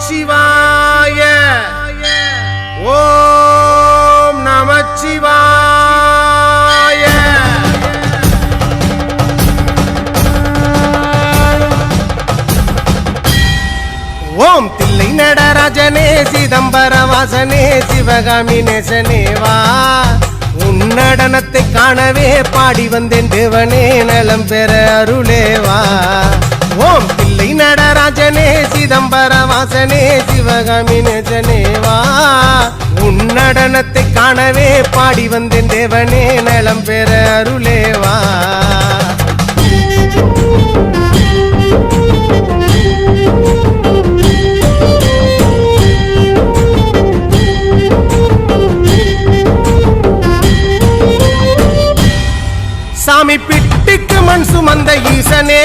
நமச்சிவாய ஓம் நமச்சிவாய ஓம் தில்லை நடராஜனே சிதம்பர வாசனே சிவகாமி நேசனேவா உன்னடனத்தை காணவே பாடி வந்தேன் தேவனே நலம் பெற அருளேவா ஓம் தில்லை நடராஜனே சிதம்பர வாசனே சிவகாமி நேசனேவா உன்னடனத்தை காணவே பாடி வந்தேன் தேவனே நலம் பெற அருளேவா சாமி பிட்டுக்கு மண் சுமந்த ஈசனே